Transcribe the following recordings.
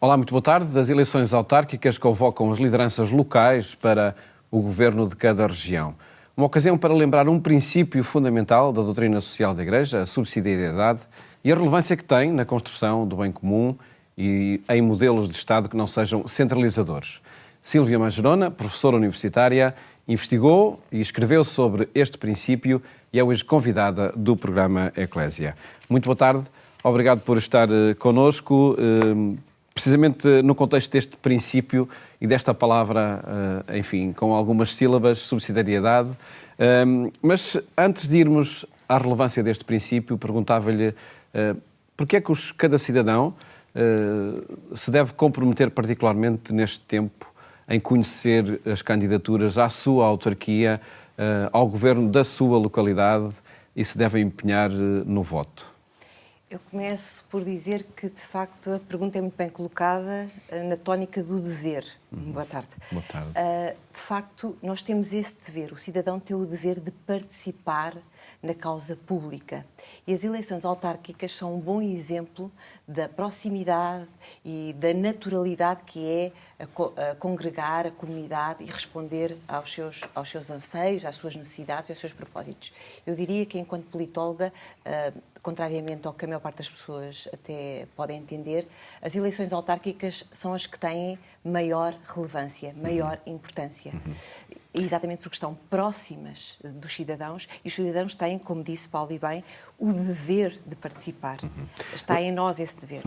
Olá, muito boa tarde. As eleições autárquicas convocam as lideranças locais para o governo de cada região. Uma ocasião para lembrar um princípio fundamental da doutrina social da Igreja, a subsidiariedade, e a relevância que tem na construção do bem comum e em modelos de Estado que não sejam centralizadores. Sílvia Mangerona, professora universitária, investigou e escreveu sobre este princípio e é hoje convidada do programa Eclésia. Muito boa tarde, obrigado por estar connosco. Precisamente no contexto deste princípio e desta palavra, enfim, com algumas sílabas, subsidiariedade. Mas antes de irmos à relevância deste princípio, perguntava-lhe porque é que cada cidadão se deve comprometer particularmente neste tempo em conhecer as candidaturas à sua autarquia, ao governo da sua localidade e se deve empenhar no voto? Eu começo por dizer que, de facto, a pergunta é muito bem colocada na tónica do dever. Boa tarde. Boa tarde. De facto, nós temos esse dever. O cidadão tem o dever de participar na causa pública. E as eleições autárquicas são um bom exemplo da proximidade e da naturalidade que é a congregar a comunidade e responder aos seus anseios, às suas necessidades e aos seus propósitos. Eu diria que, enquanto politóloga, contrariamente ao que a maior parte das pessoas até podem entender, as eleições autárquicas são as que têm maior relevância, maior importância. Exatamente porque estão próximas dos cidadãos e os cidadãos têm, como disse Paulo e bem, o dever de participar. Está em nós esse dever.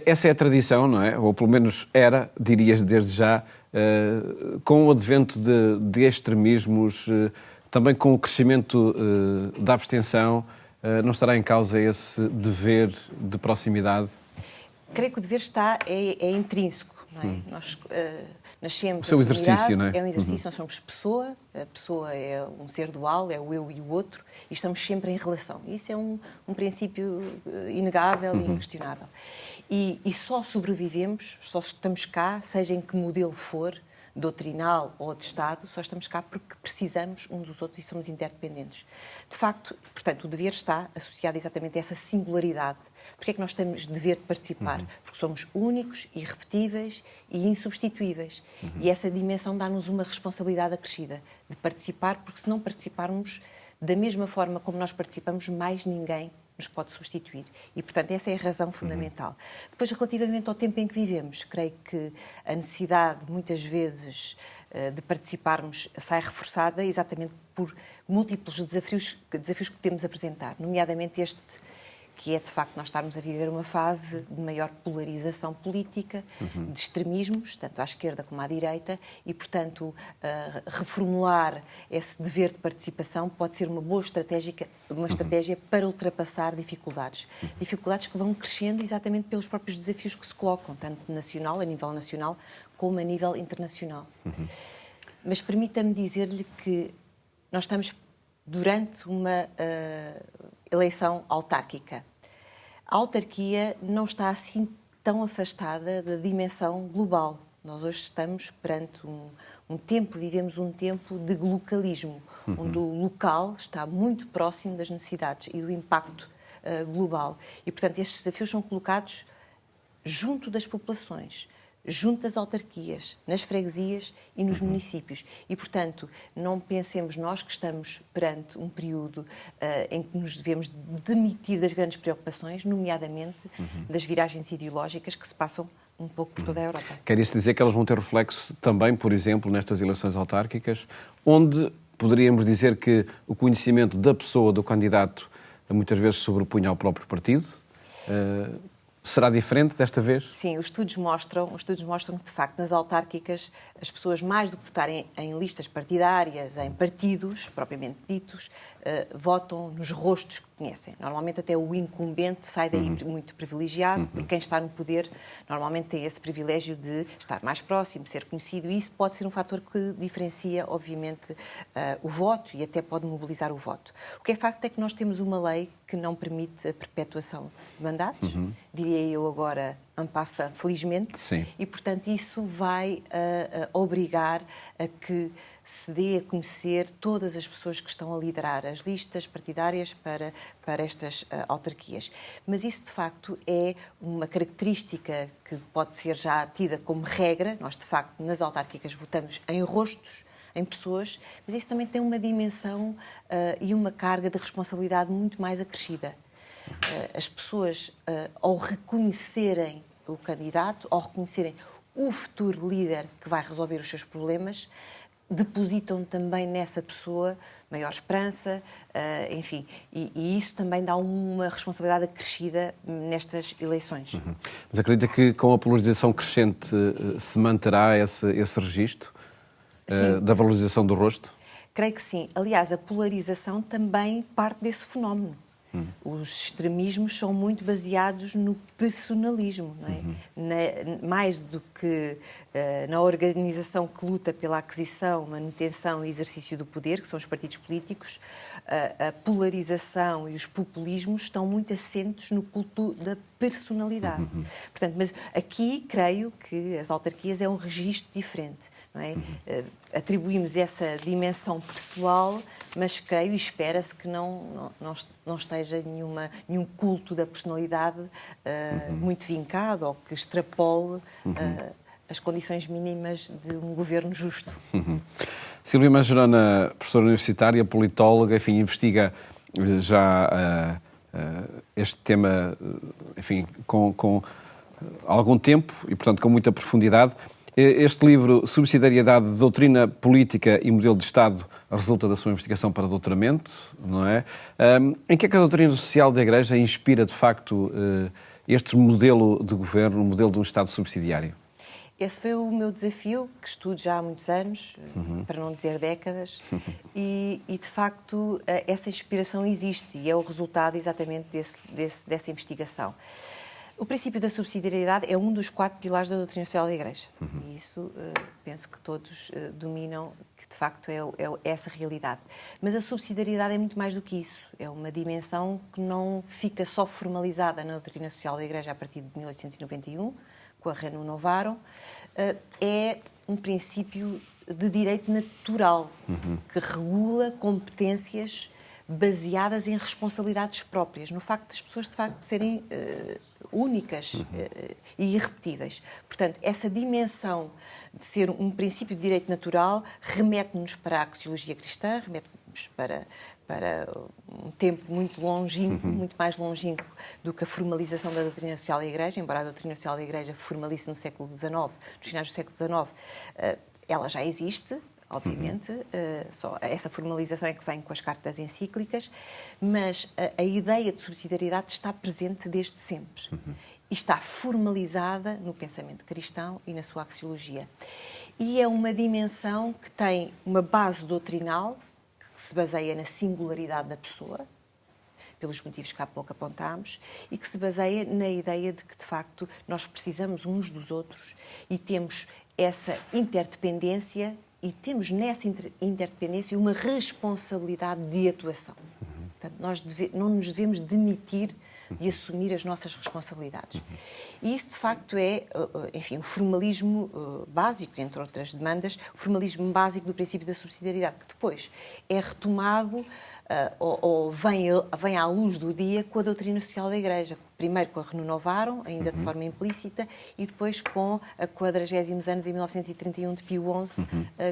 Essa é a tradição, não é? Ou pelo menos era, dirias desde já, com o advento de extremismos, também com o crescimento da abstenção, não estará em causa esse dever de proximidade? Creio que o dever é intrínseco, não é? Nós nascemos... O seu exercício, não é? É um exercício, nós somos pessoa, a pessoa é um ser dual, é o eu e o outro, e estamos sempre em relação. Isso é um princípio inegável e inquestionável. E só sobrevivemos, só estamos cá, seja em que modelo for, doutrinal ou de Estado, só estamos cá porque precisamos uns dos outros e somos interdependentes. De facto, portanto, o dever está associado exatamente a essa singularidade. Porque é que nós temos dever de participar? Porque somos únicos, irrepetíveis e insubstituíveis. E essa dimensão dá-nos uma responsabilidade acrescida de participar, porque se não participarmos da mesma forma como nós participamos, mais ninguém nos pode substituir. E, portanto, essa é a razão fundamental. Depois, relativamente ao tempo em que vivemos, creio que a necessidade, muitas vezes, de participarmos sai reforçada exatamente por múltiplos desafios que temos a apresentar, nomeadamente este, que é, de facto, nós estarmos a viver uma fase de maior polarização política, de extremismos, tanto à esquerda como à direita, e, portanto, reformular esse dever de participação pode ser uma boa estratégia para ultrapassar dificuldades. Dificuldades que vão crescendo exatamente pelos próprios desafios que se colocam, tanto a nível nacional, como a nível internacional. Mas permita-me dizer-lhe que nós estamos durante uma eleição autárquica. A autarquia não está assim tão afastada da dimensão global. Nós hoje estamos perante vivemos um tempo de localismo, onde o local está muito próximo das necessidades e do impacto global. E, portanto, estes desafios são colocados junto das populações, junto das autarquias, nas freguesias e nos municípios. E, portanto, não pensemos nós que estamos perante um período em que nos devemos demitir das grandes preocupações, nomeadamente das viragens ideológicas que se passam um pouco por toda a Europa. Quer isto dizer que elas vão ter reflexo também, por exemplo, nestas eleições autárquicas, onde poderíamos dizer que o conhecimento da pessoa, do candidato, muitas vezes sobrepunha ao próprio partido? Será diferente desta vez? Sim, os estudos mostram que, de facto, nas autárquicas, as pessoas, mais do que votarem em listas partidárias, em partidos, propriamente ditos, votam nos rostos que conhecem. Normalmente até o incumbente sai daí muito privilegiado, porque quem está no poder normalmente tem esse privilégio de estar mais próximo, ser conhecido, e isso pode ser um fator que diferencia, obviamente, o voto e até pode mobilizar o voto. O que é facto é que nós temos uma lei que não permite a perpetuação de mandatos, diria diria eu agora, en passant, felizmente. Sim. E, portanto, isso vai obrigar a que se dê a conhecer todas as pessoas que estão a liderar as listas partidárias para estas autarquias. Mas isso, de facto, é uma característica que pode ser já tida como regra. Nós, de facto, nas autárquicas votamos em rostos, em pessoas, mas isso também tem uma dimensão e uma carga de responsabilidade muito mais acrescida. As pessoas, ao reconhecerem o candidato, ao reconhecerem o futuro líder que vai resolver os seus problemas, depositam também nessa pessoa maior esperança, enfim, e isso também dá uma responsabilidade acrescida nestas eleições. Mas acredita que com a polarização crescente se manterá esse registro da valorização do rosto? Creio que sim. Aliás, a polarização também parte desse fenómeno. Os extremismos são muito baseados no personalismo, não é? Mais do que na organização que luta pela aquisição, manutenção e exercício do poder, que são os partidos políticos, a polarização e os populismos estão muito assentes no culto da personalidade. Portanto, mas aqui creio que as autarquias é um registro diferente, não é? Atribuímos essa dimensão pessoal, mas creio e espera-se que não esteja nenhum culto da personalidade muito vincado ou que extrapole as condições mínimas de um governo justo. Silvia Mangerona, professora universitária, politóloga, enfim, investiga já este tema, enfim, com algum tempo e, portanto, com muita profundidade. Este livro, Subsidiariedade, Doutrina Política e Modelo de Estado, resulta da sua investigação para doutoramento, não é? Em que é que a doutrina social da Igreja inspira, de facto, este modelo de governo, o modelo de um Estado subsidiário? Esse foi o meu desafio, que estudo já há muitos anos, para não dizer décadas, e de facto essa inspiração existe e é o resultado exatamente dessa investigação. O princípio da subsidiariedade é um dos 4 pilares da doutrina social da Igreja. E isso penso que todos dominam, que de facto é essa realidade. Mas a subsidiariedade é muito mais do que isso. É uma dimensão que não fica só formalizada na doutrina social da Igreja a partir de 1891, com a Renunt Novarum. É um princípio de direito natural, que regula competências baseadas em responsabilidades próprias, no facto das pessoas, de facto, serem únicas e irrepetíveis. Portanto, essa dimensão de ser um princípio de direito natural remete-nos para a axiologia cristã, remete-nos para um tempo muito longínquo, muito mais longínquo do que a formalização da doutrina social da Igreja, embora a doutrina social da Igreja formalize no século XIX, nos finais do século XIX, ela já existe, obviamente, só essa formalização é que vem com as cartas encíclicas, mas a ideia de subsidiariedade está presente desde sempre e está formalizada no pensamento cristão e na sua axiologia. E é uma dimensão que tem uma base doutrinal, que se baseia na singularidade da pessoa, pelos motivos que há pouco apontámos, e que se baseia na ideia de que, de facto, nós precisamos uns dos outros e temos essa interdependência e temos nessa interdependência uma responsabilidade de atuação. Portanto, nós não nos devemos demitir de assumir as nossas responsabilidades. E isso, de facto, é, enfim, o formalismo básico, entre outras demandas, o formalismo básico do princípio da subsidiariedade, que depois é retomado ou vem à luz do dia com a doutrina social da Igreja. Primeiro com a Renunt Novarum, ainda de forma implícita, e depois com a 40º anos, em 1931, de Pio XI,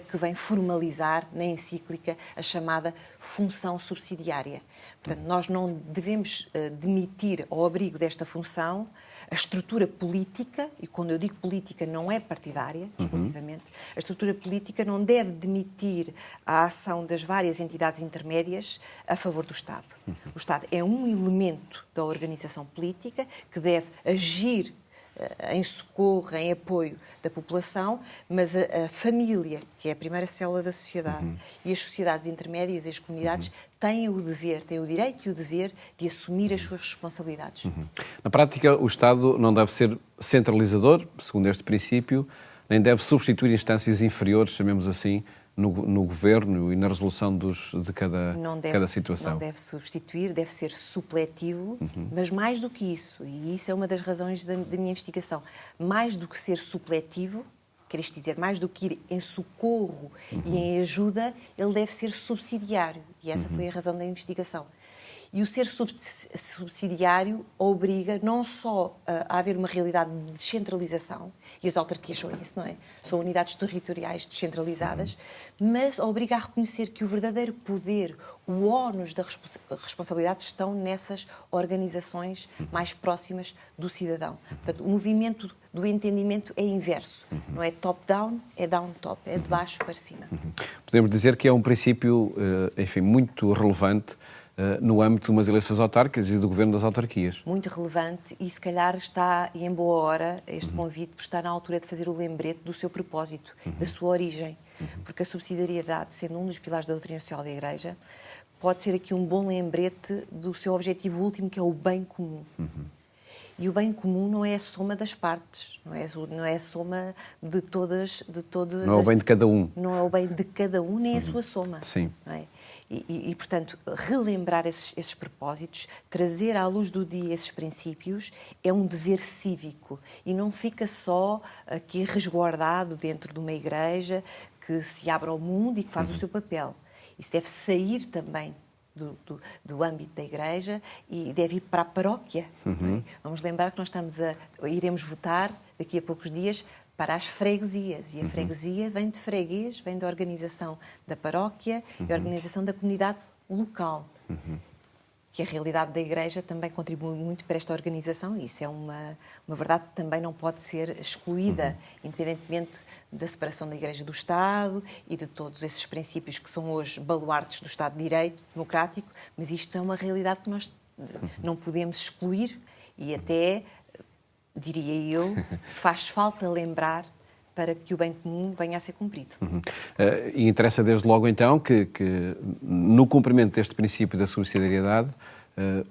que vem formalizar na encíclica a chamada função subsidiária. Portanto, nós não devemos demitir ao abrigo desta função a estrutura política, e quando eu digo política não é partidária, exclusivamente, a estrutura política não deve demitir a ação das várias entidades intermédias a favor do Estado. O Estado é um elemento da organização política que deve agir em socorro, em apoio da população, mas a família, que é a primeira célula da sociedade, e as sociedades intermédias e as comunidades têm o dever, têm o direito e o dever de assumir as suas responsabilidades. Na prática, o Estado não deve ser centralizador, segundo este princípio, nem deve substituir instâncias inferiores, chamemos assim, no governo e na resolução de cada situação. Não deve substituir, deve ser supletivo, mas mais do que isso, e isso é uma das razões da minha investigação, mais do que ser supletivo, quer isto dizer, mais do que ir em socorro e em ajuda, ele deve ser subsidiário. E essa foi a razão da investigação. E o ser subsidiário obriga não só a haver uma realidade de descentralização, e as autarquias são isso, não é? São unidades territoriais descentralizadas, mas obriga a reconhecer que o verdadeiro poder, o ónus da responsabilidade estão nessas organizações mais próximas do cidadão. Portanto, o movimento do entendimento é inverso. Não é top-down, é down-top, é de baixo para cima. Podemos dizer que é um princípio, enfim, muito relevante no âmbito de umas eleições autárquicas e do governo das autarquias. Muito relevante e, se calhar, está, e em boa hora, este convite, porque está na altura de fazer o lembrete do seu propósito, da sua origem. Porque a subsidiariedade, sendo um dos pilares da doutrina social da Igreja, pode ser aqui um bom lembrete do seu objetivo último, que é o bem comum. E o bem comum não é a soma das partes, não é a soma de todas... Não é o bem de cada um. Não é o bem de cada um, nem a sua soma. Sim. Não é? E, portanto, relembrar esses propósitos, trazer à luz do dia esses princípios, é um dever cívico. E não fica só aqui resguardado dentro de uma igreja que se abre ao mundo e que faz o seu papel. Isso deve sair também do âmbito da Igreja e deve ir para a paróquia. É? Vamos lembrar que nós iremos votar daqui a poucos dias para as freguesias. E a freguesia vem de freguês, vem da organização da paróquia e da organização da comunidade local. Que a realidade da Igreja também contribui muito para esta organização e isso é uma verdade que também não pode ser excluída, independentemente da separação da Igreja do Estado e de todos esses princípios que são hoje baluartes do Estado de Direito democrático, mas isto é uma realidade que nós não podemos excluir e até, diria eu, faz falta lembrar para que o bem comum venha a ser cumprido. E interessa desde logo então que no cumprimento deste princípio da subsidiariedade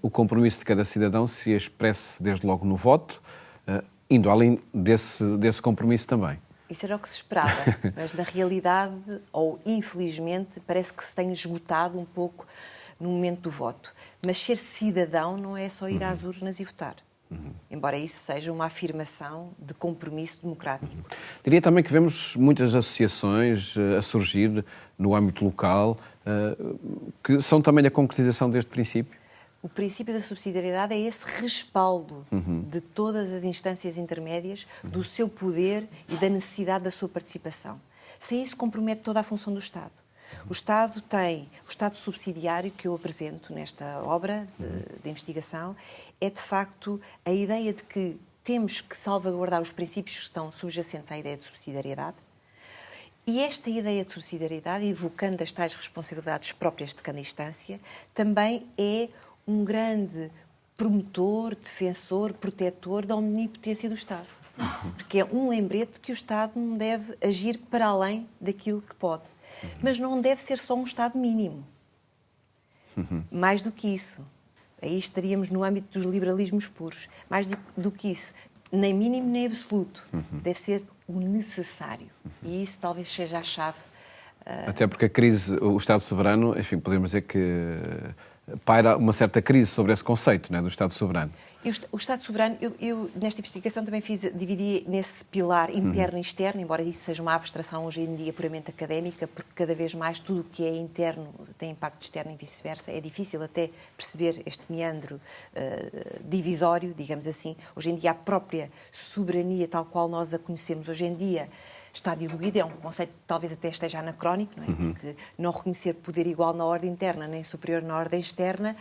o compromisso de cada cidadão se expresse desde logo no voto, indo além desse compromisso também. Isso era o que se esperava, mas na realidade, ou infelizmente, parece que se tem esgotado um pouco no momento do voto. Mas ser cidadão não é só ir às urnas e votar. Embora isso seja uma afirmação de compromisso democrático. Diria também que vemos muitas associações a surgir no âmbito local que são também a concretização deste princípio. O princípio da subsidiariedade é esse respaldo de todas as instâncias intermédias, do seu poder e da necessidade da sua participação. Sem isso, compromete toda a função do Estado. O Estado tem, o Estado subsidiário que eu apresento nesta obra de investigação, é de facto a ideia de que temos que salvaguardar os princípios que estão subjacentes à ideia de subsidiariedade. E esta ideia de subsidiariedade, evocando as tais responsabilidades próprias de cada instância, também é um grande promotor, defensor, protetor da omnipotência do Estado. Porque é um lembrete que o Estado não deve agir para além daquilo que pode. Mas não deve ser só um Estado mínimo. Mais do que isso. Aí estaríamos no âmbito dos liberalismos puros. Mais do que isso. Nem mínimo nem absoluto. Deve ser o necessário. E isso talvez seja a chave. Até porque a crise, o Estado soberano, enfim, podemos dizer que paira uma certa crise sobre esse conceito, não é, do Estado soberano. E o Estado soberano, eu nesta investigação também dividi nesse pilar interno e externo, embora isso seja uma abstração hoje em dia puramente académica, porque cada vez mais tudo o que é interno tem impacto externo e vice-versa. É difícil até perceber este meandro divisório, digamos assim. Hoje em dia a própria soberania, tal qual nós a conhecemos hoje em dia, está diluída, é um conceito que talvez até esteja anacrónico, não é? Porque não reconhecer poder igual na ordem interna nem superior na ordem externa.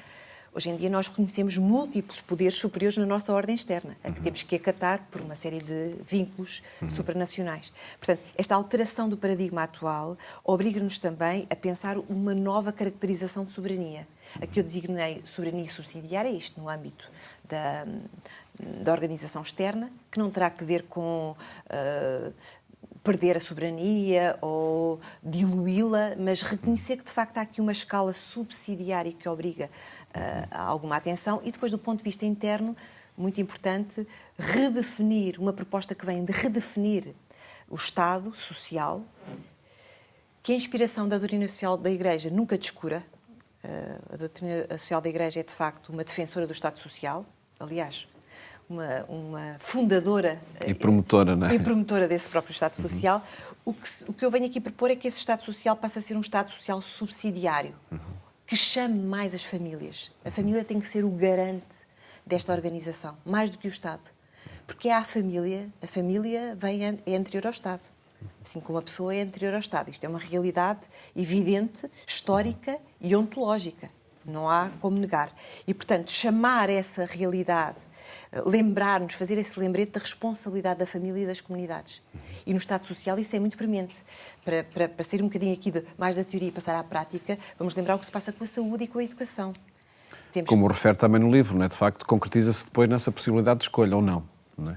Hoje em dia nós reconhecemos múltiplos poderes superiores na nossa ordem externa, a que temos que acatar por uma série de vínculos supranacionais. Portanto, esta alteração do paradigma atual obriga-nos também a pensar uma nova caracterização de soberania. A que eu designei soberania subsidiária, isto no âmbito da organização externa, que não terá que ver com perder a soberania ou diluí-la, mas reconhecer que de facto há aqui uma escala subsidiária que obriga a alguma atenção e depois do ponto de vista interno, muito importante, redefinir, uma proposta que vem de redefinir o Estado social que a inspiração da doutrina social da Igreja nunca descura. A doutrina social da Igreja é, de facto, uma defensora do Estado Social. Aliás, uma fundadora e promotora, não é? E promotora desse próprio Estado Social. O que eu venho aqui propor é que esse Estado Social passe a ser um Estado Social subsidiário, que chame mais as famílias. A família tem que ser o garante desta organização, mais do que o Estado. Porque a família é anterior ao Estado. Assim como a pessoa é anterior ao Estado. Isto é uma realidade evidente, histórica e ontológica. Não há como negar. E, portanto, chamar essa realidade, lembrar-nos, fazer esse lembrete da responsabilidade da família e das comunidades. E no Estado Social isso é muito premente. Para sair um bocadinho aqui mais da teoria e passar à prática, vamos lembrar o que se passa com a saúde e com a educação. Como refere também no livro, não é? De facto, concretiza-se depois nessa possibilidade de escolha, ou não é?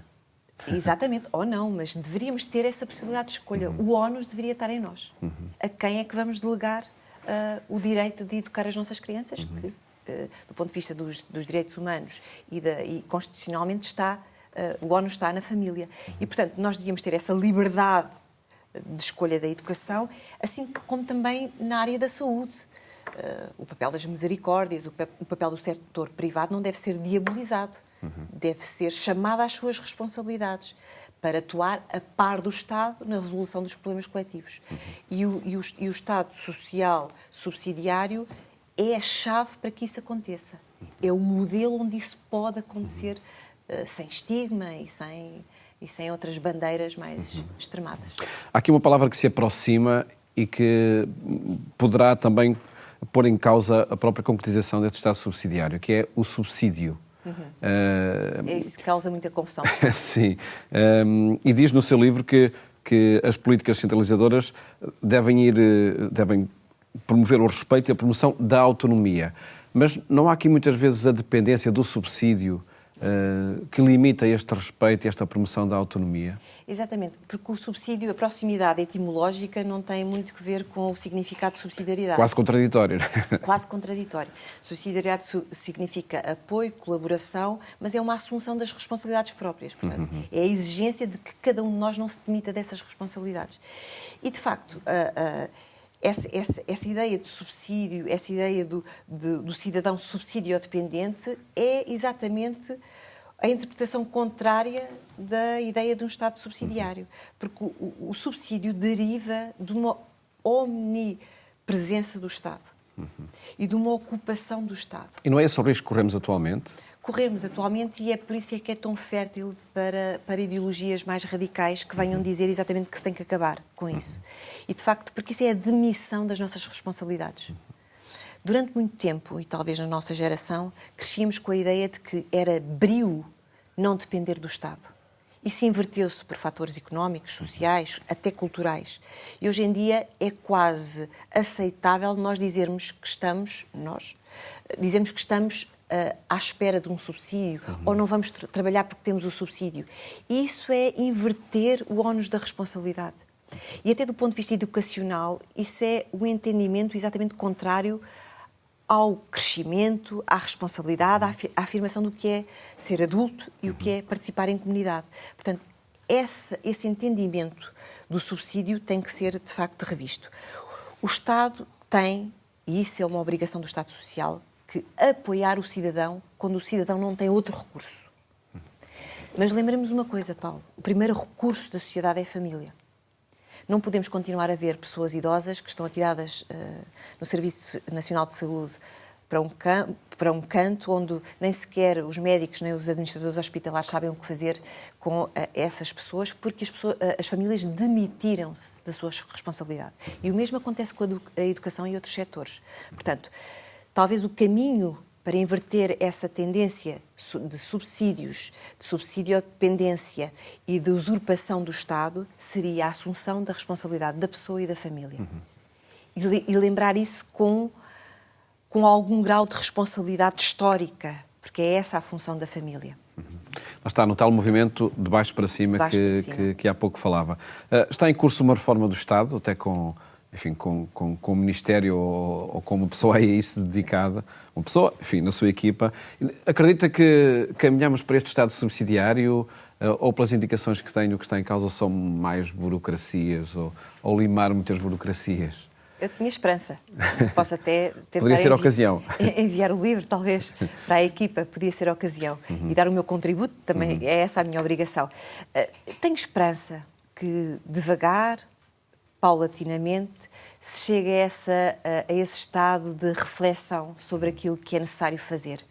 Exatamente, ou não, mas deveríamos ter essa possibilidade de escolha. O ónus deveria estar em nós. A quem é que vamos delegar o direito de educar as nossas crianças? Que, do ponto de vista dos direitos humanos e constitucionalmente o ónus está na família. E, portanto, nós devíamos ter essa liberdade de escolha da educação, assim como também na área da saúde. O papel das misericórdias, o papel do setor privado não deve ser diabolizado. Deve ser chamado às suas responsabilidades para atuar a par do Estado na resolução dos problemas coletivos. E o Estado social subsidiário é a chave para que isso aconteça. É o modelo onde isso pode acontecer sem estigma e sem outras bandeiras mais extremadas. Há aqui uma palavra que se aproxima e que poderá também pôr em causa a própria concretização deste Estado subsidiário, que é o subsídio. Isso causa muita confusão. Sim. E diz no seu livro que as políticas centralizadoras devem promover o respeito e a promoção da autonomia. Mas não há aqui muitas vezes a dependência do subsídio que limita este respeito e esta promoção da autonomia? Exatamente, porque o subsídio, a proximidade etimológica não tem muito a ver com o significado de subsidiariedade. Quase contraditório. Quase contraditório. Subsidiariedade significa apoio, colaboração, mas é uma assunção das responsabilidades próprias. Portanto, é a exigência de que cada um de nós não se demita dessas responsabilidades. E, de facto, essa ideia de subsídio, essa ideia do cidadão subsidio-dependente é exatamente a interpretação contrária da ideia de um Estado subsidiário. Porque o subsídio deriva de uma omnipresença do Estado e de uma ocupação do Estado. E não é esse o risco que corremos atualmente? Corremos atualmente e é por isso que é tão fértil para ideologias mais radicais que venham dizer exatamente que se tem que acabar com isso. E, de facto, porque isso é a demissão das nossas responsabilidades. Durante muito tempo, e talvez na nossa geração, crescíamos com a ideia de que era brio não depender do Estado. Isso inverteu-se por fatores económicos, sociais, até culturais. E hoje em dia é quase aceitável nós dizermos que estamos à espera de um subsídio ou não vamos trabalhar porque temos o subsídio. E isso é inverter o ónus da responsabilidade. E até do ponto de vista educacional, isso é o entendimento exatamente contrário ao crescimento, à responsabilidade, à afirmação do que é ser adulto e o que é participar em comunidade. Portanto, esse entendimento do subsídio tem que ser, de facto, revisto. O Estado tem, e isso é uma obrigação do Estado Social, que apoiar o cidadão quando o cidadão não tem outro recurso. Mas lembremos uma coisa, Paulo. O primeiro recurso da sociedade é a família. Não podemos continuar a ver pessoas idosas que estão atiradas no Serviço Nacional de Saúde para um canto onde nem sequer os médicos nem os administradores hospitalares sabem o que fazer com essas pessoas, porque as famílias demitiram-se da sua responsabilidade. E o mesmo acontece com a educação e outros setores. Portanto, talvez o caminho para inverter essa tendência de subsídios, de subsidio-dependência e de usurpação do Estado seria a assunção da responsabilidade da pessoa e da família. E lembrar isso com algum grau de responsabilidade histórica, porque é essa a função da família. Lá está, no tal movimento de baixo para cima, que há pouco falava. Está em curso uma reforma do Estado, até com o Ministério ou com uma pessoa a isso dedicada, uma pessoa, enfim, na sua equipa. Acredita que caminhamos para este Estado subsidiário? ou pelas indicações que tenho, o que está em causa são mais burocracias ou limar muitas burocracias? Eu tinha esperança. Posso até Poderia ser a ocasião. Enviar o livro, talvez, para a equipa, podia ser a ocasião. E dar o meu contributo, também é essa a minha obrigação. Tenho esperança que, devagar, paulatinamente, se chegue a esse estado de reflexão sobre aquilo que é necessário fazer.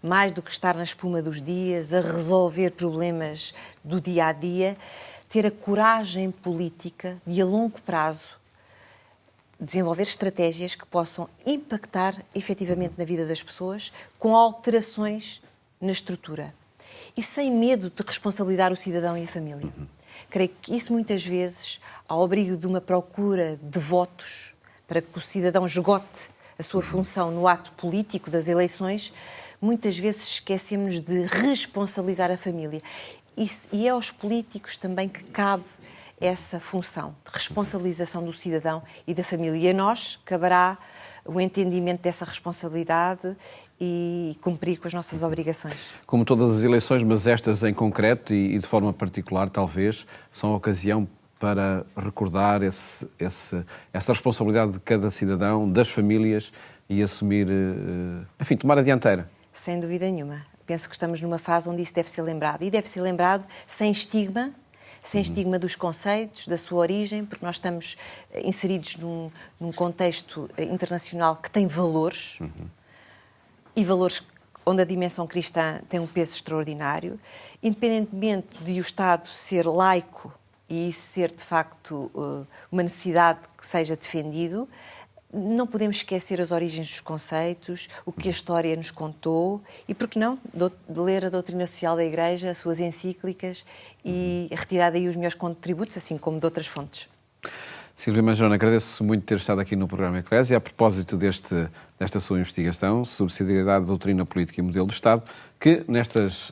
Mais do que estar na espuma dos dias, a resolver problemas do dia-a-dia, ter a coragem política de, a longo prazo, desenvolver estratégias que possam impactar efetivamente na vida das pessoas com alterações na estrutura. E sem medo de responsabilizar o cidadão e a família. Creio que isso muitas vezes, ao abrigo de uma procura de votos para que o cidadão esgote a sua função no ato político das eleições, muitas vezes esquecemos de responsabilizar a família. E é aos políticos também que cabe essa função de responsabilização do cidadão e da família. E a nós caberá o entendimento dessa responsabilidade e cumprir com as nossas obrigações. Como todas as eleições, mas estas em concreto e de forma particular, talvez, são a ocasião para recordar essa responsabilidade de cada cidadão, das famílias e assumir, enfim, tomar a dianteira. Sem dúvida nenhuma. Penso que estamos numa fase onde isso deve ser lembrado. E deve ser lembrado sem estigma dos conceitos, da sua origem, porque nós estamos inseridos num contexto internacional que tem valores, e valores onde a dimensão cristã tem um peso extraordinário, independentemente de o Estado ser laico e isso ser, de facto, uma necessidade que seja defendido. Não podemos esquecer as origens dos conceitos, o que a história nos contou e, por que não, de ler a doutrina social da Igreja, as suas encíclicas e retirar daí os melhores contributos, assim como de outras fontes. Silvia Manjona, agradeço muito ter estado aqui no programa Eclésia. A propósito desta sua investigação, Subsidiariedade, Doutrina Política e Modelo do Estado, que nestas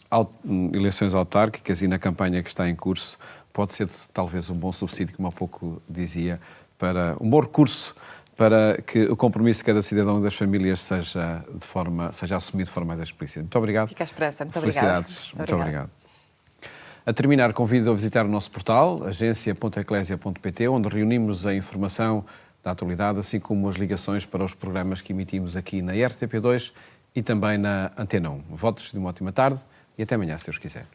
eleições autárquicas e na campanha que está em curso, pode ser talvez um bom subsídio, como há pouco dizia, para um bom recurso para que o compromisso de cada cidadão e das famílias seja assumido de forma mais explícita. Muito obrigado. Fica a esperança. Muito obrigada. Felicidades. Muito obrigado. A terminar, convido a visitar o nosso portal, agência.eclesia.pt, onde reunimos a informação da atualidade, assim como as ligações para os programas que emitimos aqui na RTP2 e também na Antena 1. Votos de uma ótima tarde e até amanhã, se Deus quiser.